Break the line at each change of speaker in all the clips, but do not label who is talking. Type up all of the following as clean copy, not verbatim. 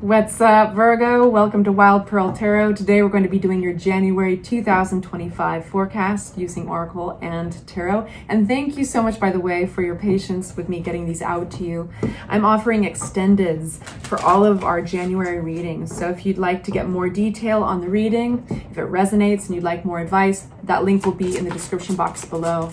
What's up, Virgo? Welcome to Wild Pearl Tarot. Today we're going to be doing your January 2025 forecast using Oracle and Tarot. And thank you so much, by the way, for your patience with me getting these out to you. I'm offering extendeds for all of our January readings. So if you'd like to get more detail on the reading, if it resonates and you'd like more advice, that link will be in the description box below.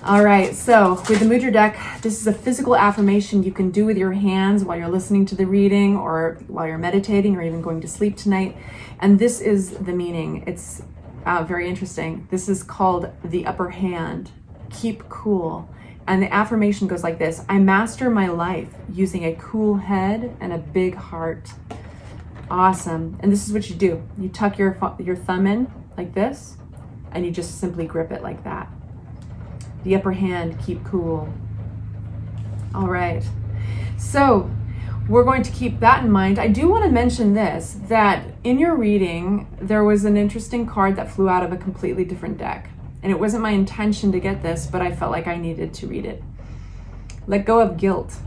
All right, so with the Mudra deck, this is a physical affirmation you can do with your hands while you're listening to the reading or while you're meditating or even going to sleep tonight. And this is the meaning. It's very interesting. This is called the upper hand. Keep cool. And the affirmation goes like this: I master my life using a cool head and a big heart. Awesome. And this is what you do. You tuck your thumb in like this, and you just simply grip it like that. The upper hand, keep cool. All right, so we're going to keep that in mind. I do want to mention this, that in your reading, there was an interesting card that flew out of a completely different deck. And it wasn't my intention to get this, but I felt like I needed to read it. Let go of guilt.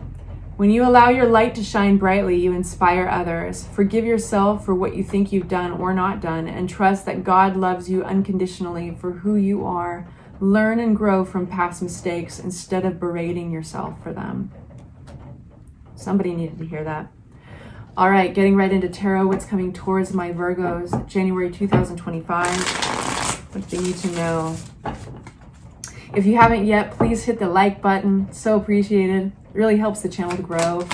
When you allow your light to shine brightly, you inspire others. Forgive yourself for what you think you've done or not done, and trust that God loves you unconditionally for who you are. Learn and grow from past mistakes instead of berating yourself for them. Somebody needed to hear that. All right, getting right into tarot. What's coming towards my Virgos, January 2025. What they need to know. If you haven't yet, please hit the like button. So appreciated. It really helps the channel to grow.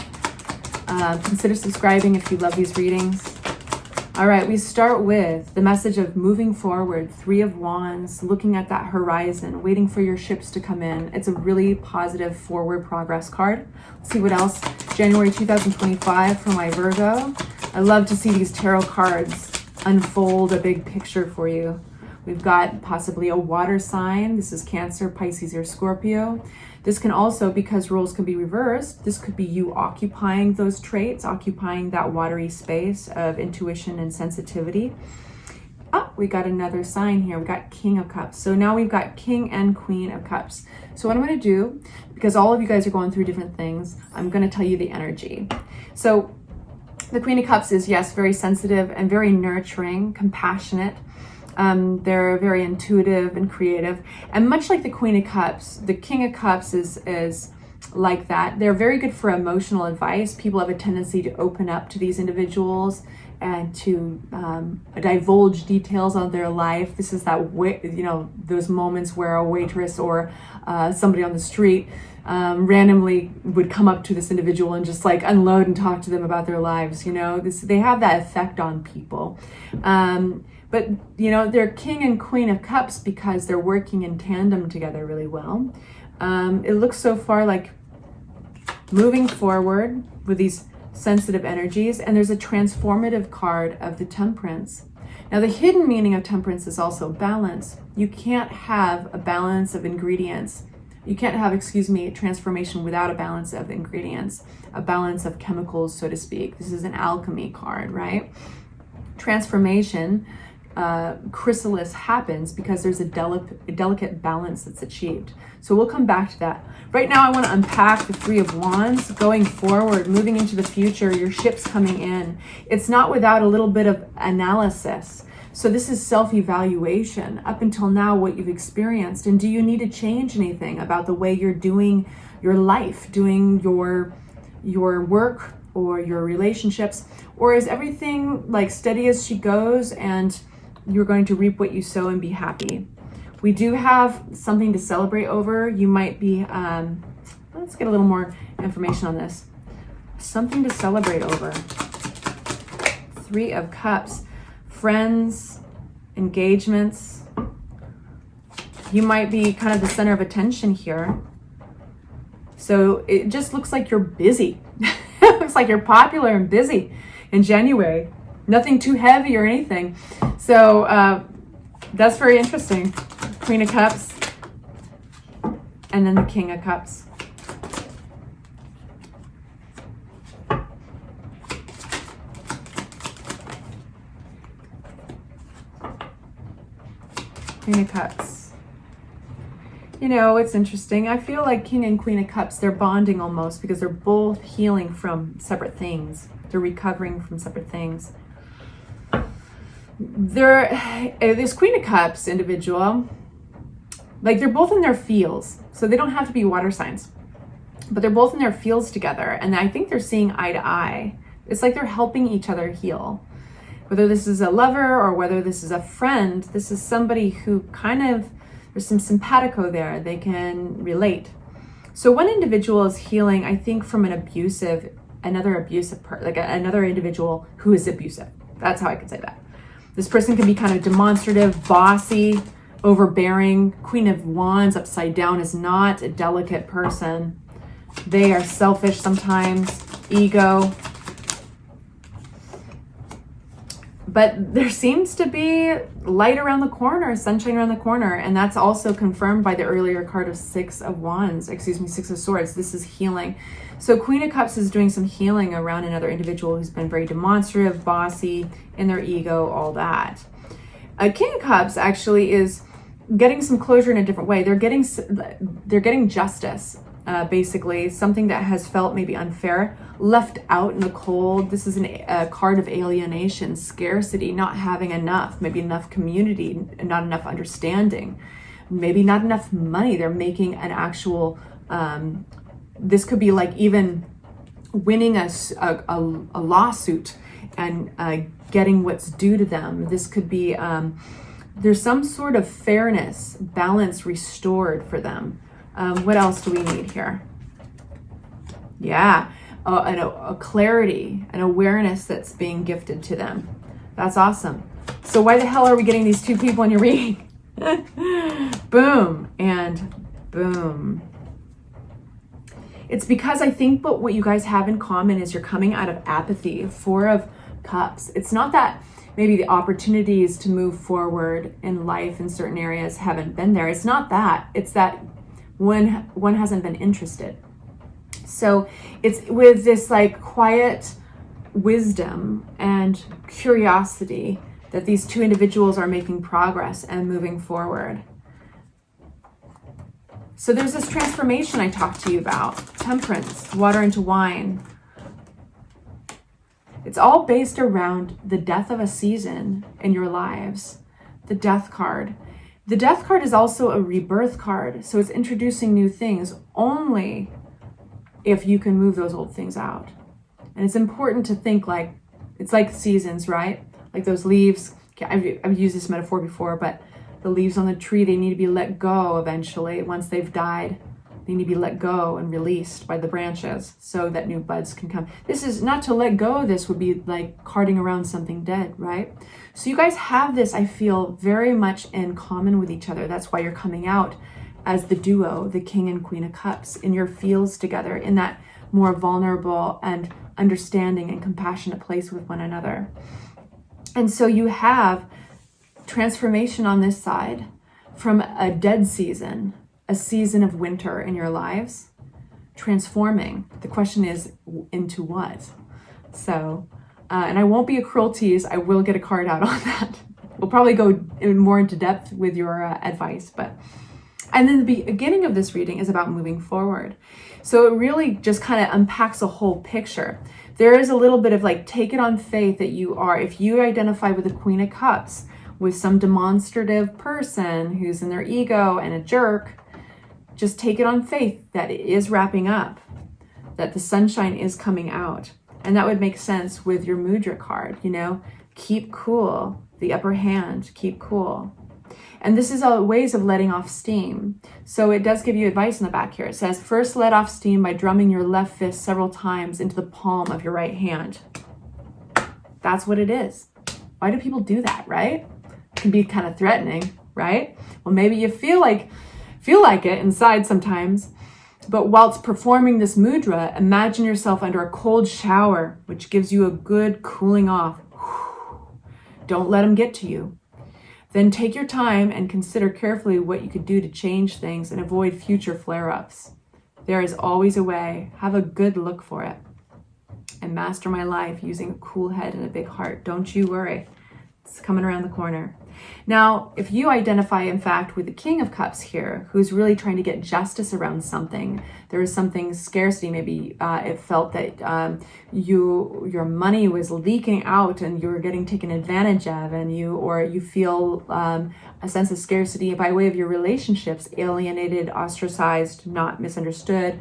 Consider subscribing if you love these readings. All right, we start with the message of moving forward, Three of Wands, looking at that horizon, waiting for your ships to come in. It's a really positive forward progress card. Let's see what else. January 2025 for my Virgo. I love to see these tarot cards unfold a big picture for you. We've got possibly a water sign. This is Cancer, Pisces, or Scorpio. This can also, because roles can be reversed, this could be you occupying those traits, occupying that watery space of intuition and sensitivity. Oh, we got another sign here. We got King of Cups. So now we've got King and Queen of Cups. So what I'm going to do, because all of you guys are going through different things, I'm going to tell you the energy. So the Queen of Cups is, yes, very sensitive and very nurturing, compassionate. They're very intuitive and creative. And much like the Queen of Cups, the King of Cups is like that. They're very good for emotional advice. People have a tendency to open up to these individuals and to divulge details on their life. This is that way, those moments where a waitress or somebody on the street randomly would come up to this individual and just like unload and talk to them about their lives. They have that effect on people. But, they're King and Queen of Cups because they're working in tandem together really well. It looks so far like moving forward with these sensitive energies. And there's a transformative card of the Temperance. Now, the hidden meaning of Temperance is also balance. You can't have a balance of ingredients. You can't have, transformation without a balance of ingredients, a balance of chemicals, so to speak. This is an alchemy card, right? Transformation, chrysalis happens because there's a delicate balance that's achieved. So we'll come back to that. Right now, I want to unpack the Three of Wands, going forward, moving into the future, your ships coming in. It's not without a little bit of analysis. So this is self-evaluation up until now, what you've experienced. And do you need to change anything about the way you're doing your life, doing your work or your relationships? Or is everything like steady as she goes and you're going to reap what you sow and be happy? We do have something to celebrate over. You might be, let's get a little more information on this. Something to celebrate over. Three of Cups, friends, engagements. You might be kind of the center of attention here. So it just looks like you're busy. It looks like you're popular and busy in January. Nothing too heavy or anything. So that's very interesting. Queen of Cups. And then the King of Cups. Queen of Cups. You know, it's interesting. I feel like King and Queen of Cups, they're bonding almost because they're both healing from separate things. They're recovering from separate things. This Queen of Cups individual, like they're both in their fields. So they don't have to be water signs, but they're both in their fields together. And I think they're seeing eye to eye. It's like they're helping each other heal. Whether this is a lover or whether this is a friend, this is somebody who kind of, there's some simpatico there. They can relate. So one individual is healing, I think, from another abusive part, like another individual who is abusive. That's how I could say that. This person can be kind of demonstrative, bossy, overbearing. Queen of Wands upside down is not a delicate person. They are selfish sometimes, ego. But there seems to be light around the corner, sunshine around the corner. And that's also confirmed by the earlier card of Six of Swords. This is healing. So Queen of Cups is doing some healing around another individual who's been very demonstrative, bossy, in their ego, all that. King of Cups actually is getting some closure in a different way. They're getting justice. Basically something that has felt maybe unfair, left out in the cold. This is a card of alienation, scarcity, not having enough, maybe enough community, not enough understanding, maybe not enough money. They're making an actual, this could be like even winning a lawsuit and getting what's due to them. This could be, there's some sort of fairness, balance restored for them. What else do we need here? Yeah, a clarity, an awareness that's being gifted to them. That's awesome. So why the hell are we getting these two people in your reading? Boom and boom. It's because I think what you guys have in common is you're coming out of apathy. Four of Cups. It's not that maybe the opportunities to move forward in life in certain areas haven't been there. It's not that. It's that one hasn't been interested. So it's with this like quiet wisdom and curiosity that these two individuals are making progress and moving forward. So there's this transformation I talked to you about. Temperance, water into wine. It's all based around the death of a season in your lives. The Death card. The Death card is also a rebirth card, so it's introducing new things only if you can move those old things out. And it's important to think like, it's like seasons, right? Like those leaves, I've used this metaphor before, but the leaves on the tree, they need to be let go eventually. Once they've died, they need to be let go and released by the branches so that new buds can come. This is not to let go. This would be like carting around something dead, right? So you guys have this, I feel, very much in common with each other. That's why you're coming out as the duo, the King and Queen of Cups, in your fields together, in that more vulnerable and understanding and compassionate place with one another. And so you have transformation on this side from a dead season, a season of winter in your lives, transforming. The question is, into what? So, and I won't be a cruel tease. I will get a card out on that. We'll probably go more into depth with your advice, but, and then the beginning of this reading is about moving forward. So it really just kind of unpacks a whole picture. There is a little bit of like, take it on faith that you are, if you identify with the Queen of Cups, with some demonstrative person who's in their ego and a jerk, just take it on faith that it is wrapping up, that the sunshine is coming out. And that would make sense with your mudra card, you know, keep cool, the upper hand, keep cool. And this is ways of letting off steam. So it does give you advice in the back here. It says, first let off steam by drumming your left fist several times into the palm of your right hand. That's what it is. Why do people do that, right? It can be kind of threatening, right? Well, maybe you feel like it inside sometimes. But whilst performing this mudra, imagine yourself under a cold shower, which gives you a good cooling off. Don't let them get to you. Then take your time and consider carefully what you could do to change things and avoid future flare-ups. There is always a way. Have a good look for it. And master my life using a cool head and a big heart. Don't you worry. It's coming around the corner. Now, if you identify, in fact, with the King of Cups here, who's really trying to get justice around something, there is something scarcity. Maybe it felt that your money was leaking out and you were getting taken advantage of, and you feel a sense of scarcity by way of your relationships, alienated, ostracized, not misunderstood.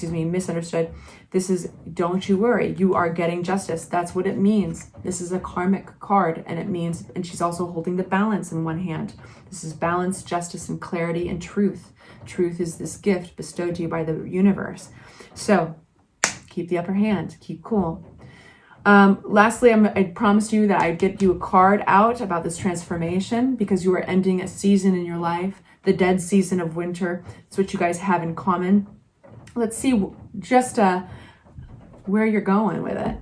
Misunderstood. This is, don't you worry, you are getting justice. That's what it means. This is a karmic card, and it means, and she's also holding the balance in one hand. This is balance, justice, and clarity, and truth. Truth is this gift bestowed to you by the universe. So keep the upper hand, keep cool. Lastly, I promised you that I'd get you a card out about this transformation, because you are ending a season in your life, the dead season of winter. It's what you guys have in common. Let's see just where you're going with it.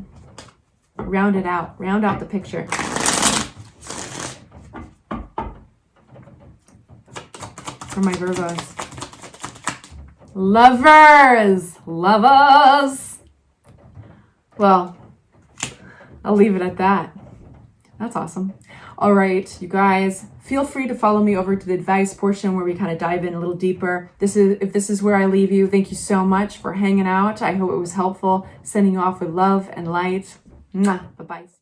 Round it out. Round out the picture. For my Virgos. Lovers! Lovers! Well, I'll leave it at that. That's awesome. All right, you guys, feel free to follow me over to the advice portion where we kind of dive in a little deeper. If this is where I leave you, thank you so much for hanging out. I hope it was helpful. Sending you off with love and light. Mwah. Bye-bye.